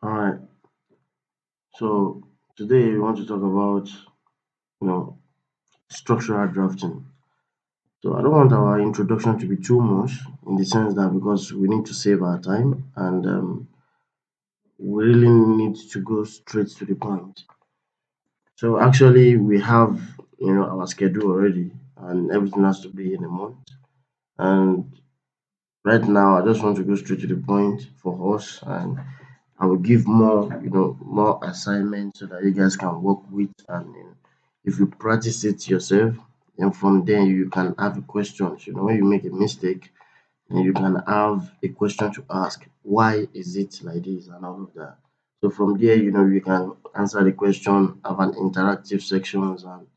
All right. So today we want to talk about you know structural drafting. So I don't want our introduction to be too much in the sense that because we need to save our time and we really need to go straight to the point. So actually we have our schedule already and everything has to be in a month. And right now I just want to go straight to the point for us and I will give more assignments so that you guys can work with and if you practice it yourself, then from there you can have a questions. When you make a mistake, then you can have a question to ask. Why is it like this and all of that? So from there, you can answer the question, have an interactive sections, and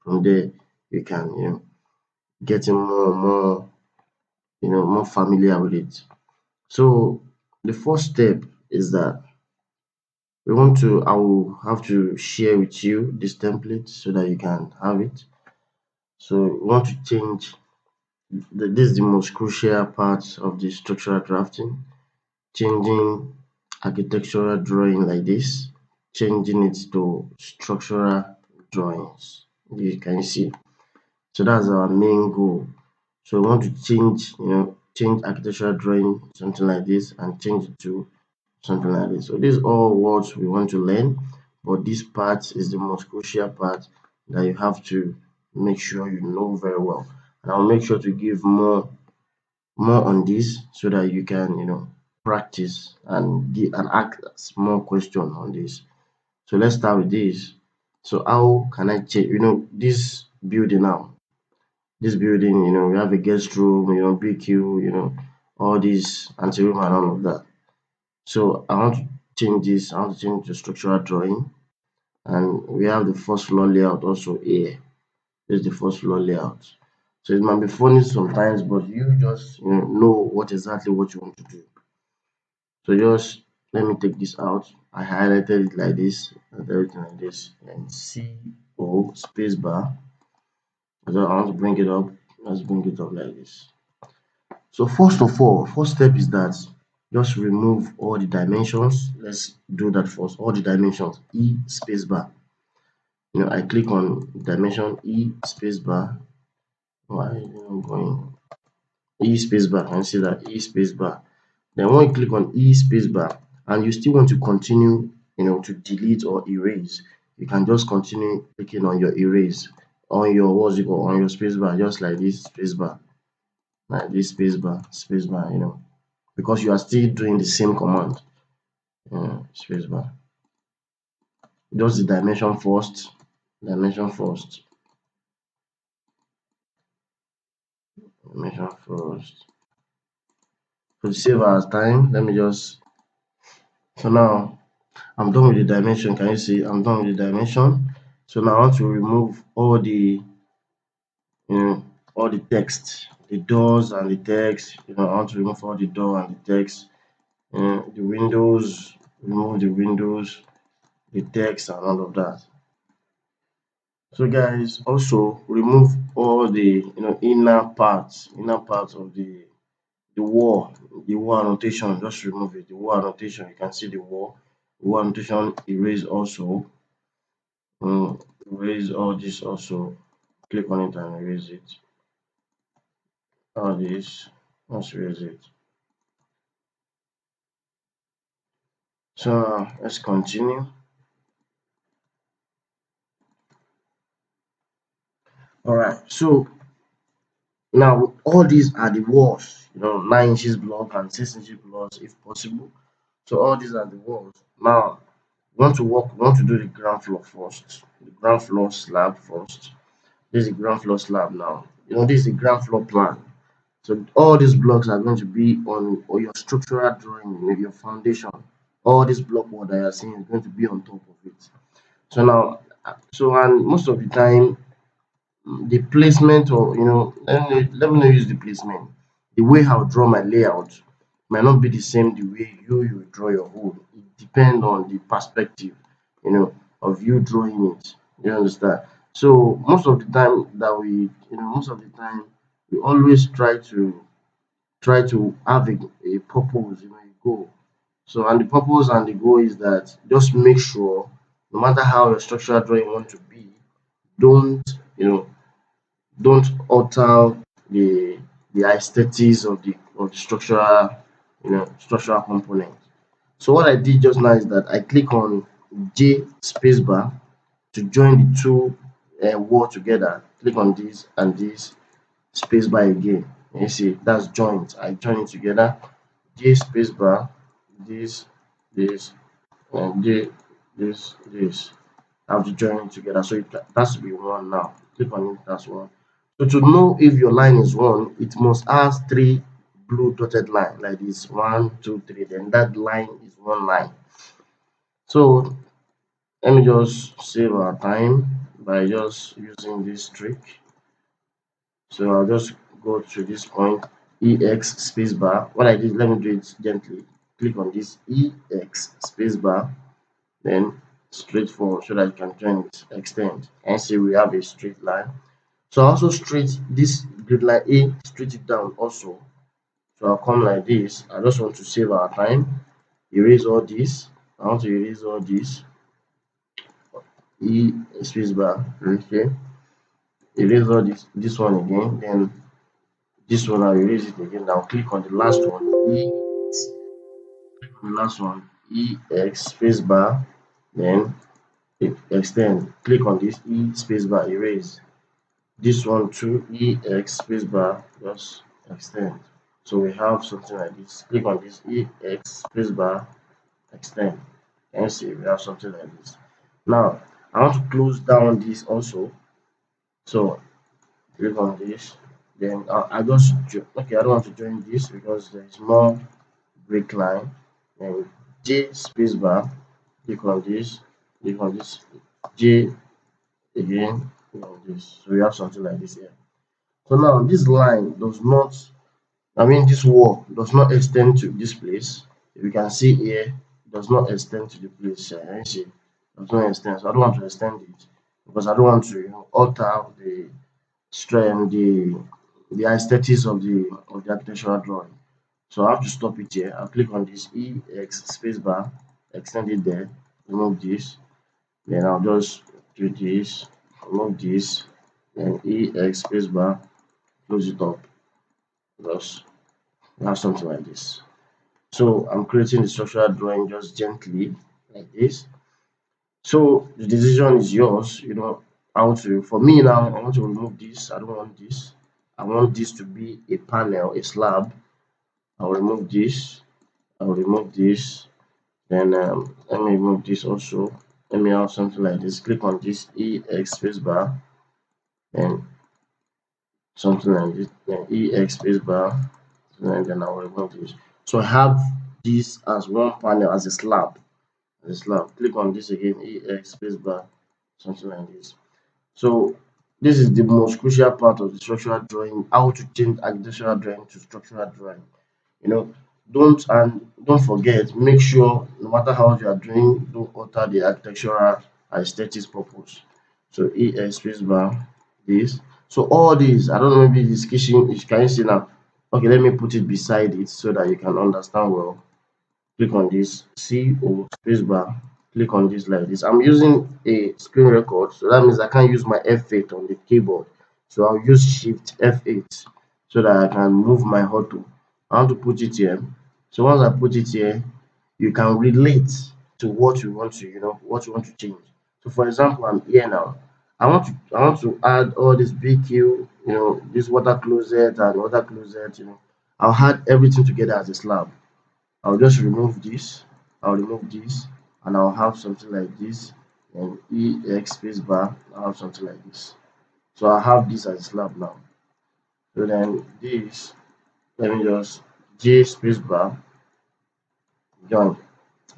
from there you can getting more familiar with it. So the first step is that I will have to share with you this template so that you can have it. So we want to change this is the most crucial part of the structural drafting, changing architectural drawing like this, changing it to structural drawings. You can see. So that's our main goal. So we want to change architectural drawing something like this and change it to something like this. So these are all words we want to learn, but this part is the most crucial part that you have to make sure you know very well. And I'll make sure to give more on this so that you can practice and ask more question on this. So let's start with this. So how can I change this building now? This building, we have a guest room, BQ, all this anti room and all of that. So I want to change this. I want to change the structural drawing, and we have the first floor layout also here. This is the first floor layout. So it might be funny sometimes, but you just know what exactly what you want to do. So just let me take this out. I highlighted it like this and everything like this, and CO space bar. So I want to bring it up. Let's bring it up like this. So first of all, first step is that just remove all the dimensions. Let's do that first. All the dimensions, E space bar. I click on dimension E space bar. Why going E space bar? Can you see that E space bar? Then when you click on E space bar and you still want to continue, to delete or erase, you can just continue clicking on your erase on your on your space bar, just like this space bar, space bar, because you are still doing the same command. Space bar. Just the dimension first, dimension first. So to save our time, let me just so now I'm done with the dimension. Can you see? I'm done with the dimension. So now I want to remove all the text, the doors and the text. I want to remove all the door and the text. The windows, remove the windows, the text and all of that. So guys, also remove all the inner parts of the wall, the wall annotation. Just remove it. The wall annotation. You can see the wall annotation. Erase also. Erase all this also. Click on it and erase it. All this. Let's erase it. So let's continue. All right. So now all these are the walls. 9 inches block and 6 inches blocks if possible. So all these are the walls. Now we want to do the ground floor first. The ground floor slab first. This is the ground floor slab now. This is the ground floor plan. So all these blocks are going to be on or your structural drawing, maybe your foundation. All this block wall that you're seeing is going to be on top of it. So now, and most of the time, the placement or let me not use the placement. The way I'll draw my layout might not be the same the way you draw your own. It depends on the perspective, of you drawing it. You understand? So most of the time we always try to have a purpose, a goal. So, and the purpose and the goal is that just make sure, no matter how your structural drawing want to be, don't you know don't alter the aesthetics of the structural component. So what I did just now is that I click on J spacebar to join the two word together. Click on this and this spacebar again. And you see that's joint. I join it together. J spacebar, this, this, and J, this. I have to join it together. So it has to be one now. Click on it, that's one. So to know if your line is one, it must have three blue dotted line like this. One, two, three. Then that line is one line. So let me just save our time by just using this trick. So I'll just go to this point, EX spacebar. What I did, let me do it gently. Click on this EX spacebar, then straight forward so that you can join it, extend. And see we have a straight line. So I also straight this grid line A, straight it down also. So I'll come like this. I just want to save our time. Erase all this. I want to erase all this. E spacebar. Okay. Erase all this one again. Then this one I'll erase it again. I'll click on the last one. The last one. EX spacebar. Then extend. Click on this E spacebar, erase. This one too, EX spacebar, just extend. So we have something like this. Click on this EX spacebar, extend. And see we have something like this. Now I want to close down this also. So click on this. Then I just okay. I don't want to join this because there is more break line. Then J spacebar. Click on this. Click on this. J again. Click on this. So we have something like this here. So now this line does not, I mean this wall does not extend to this place. If you can see here, it does not extend to the place here. You see, it does not extend. So I don't want to extend it because I don't want to alter the strength, the aesthetics of the architectural drawing. So I have to stop it here. I'll click on this EX spacebar, extend it there, remove this, then I'll just do this, remove this, then EX spacebar, close it up. Because we have something like this. So I'm creating the structural drawing just gently like this. So the decision is yours, how to, for me now, I want to remove this. I don't want this. I want this to be a panel, a slab. I'll remove this. I'll remove this. Then let me remove this also. Let me have something like this. Click on this EX spacebar and something like this. Then EX spacebar and then I'll remove this. So I have this as one panel as a slab. Click on this again, EX spacebar, something like this. So this is the most crucial part of the structural drawing, how to change architectural drawing to structural drawing. You know, don't forget, make sure no matter how you are doing, don't alter the architectural aesthetics purpose. So EX spacebar, this. So all these, I don't know, maybe this kitchen, can you see now? Okay, let me put it beside it so that you can understand well. Click on this CO spacebar, click on this like this. I'm using a screen record, so that means I can't use my F8 on the keyboard. So I'll use Shift F8 so that I can move my auto. I want to put it here. So once I put it here, you can relate to what you want to, what you want to change. So for example, I'm here now. I want to add all this BQ, this water closet and water closet. I'll add everything together as a slab. I'll just remove this. I'll remove this, and I'll have something like this. And EX spacebar, I'll have something like this. So I have this as a slab now. So then this, let me just J spacebar, join.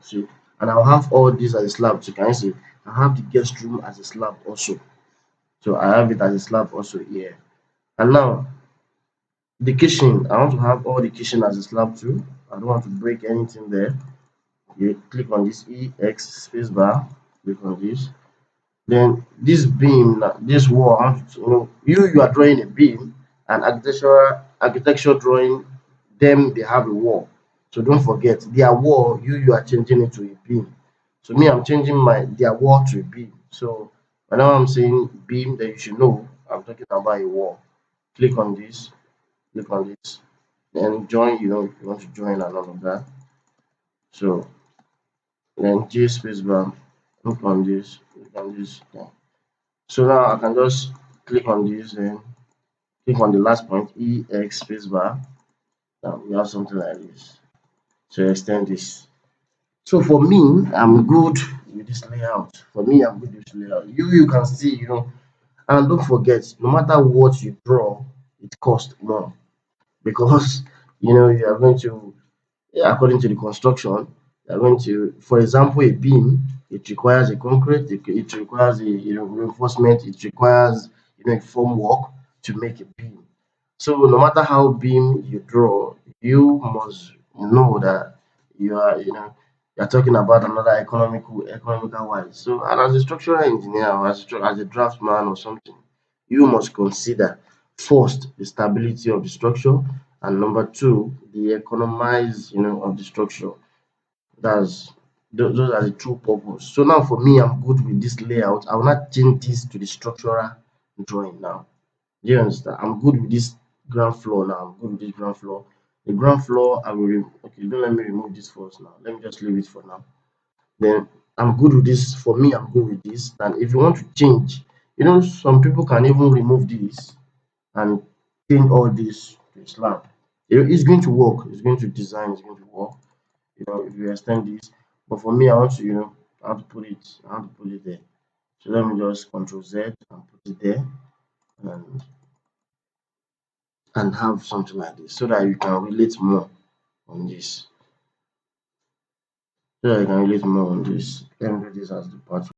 See, and I'll have all this as a slab. So can you see? I have the guest room as a slab also. So I have it as a slab also here. And now the kitchen, I want to have all the kitchen as a slab too. I don't want to break anything there. You click on this EX spacebar, click on this. Then this beam, this wall, you are drawing a beam, and architecture drawing, them they have a wall. So don't forget their wall, you are changing it to a beam. So me, I'm changing my their wall to a beam. So whenever I'm saying beam, then you should know I'm talking about a wall. Click on this, click on this, then join, if you want to join and all of that. So then J spacebar, click on this. Yeah. So now I can just click on this and click on the last point, EX spacebar. Now we have something like this. So extend this. So for me, I'm good with this layout. For me, I'm good with this layout. You can see, and don't forget, no matter what you draw, it costs more because you are going to, yeah, according to the construction, you are going to, for example, a beam, it requires a concrete, it requires a reinforcement, it requires a formwork to make a beam. So no matter how beam you draw, you must know that you're talking about another economical wise. So and as a structural engineer or as a draftsman or something, you must consider first the stability of the structure and number two the economize of the structure. That's those are the true purpose. So now for me, I'm good with this layout. I will not change this to the structural drawing now. Do you understand? I'm good with this ground floor now. I'm good with this ground floor. The ground floor, I will okay, don't let me remove this first now. Let me just leave it for now. Then I'm good with this. For me, I'm good with this. And if you want to change, some people can even remove this and change all this to slab. It's going to work. It's going to design. It's going to work. If you extend this. But for me, I want to, I have to put it. I have to put it there. So let me just Control Z and put it there. And have something like this so that you can relate more on this. So that you can relate more on this. Let me do this as the part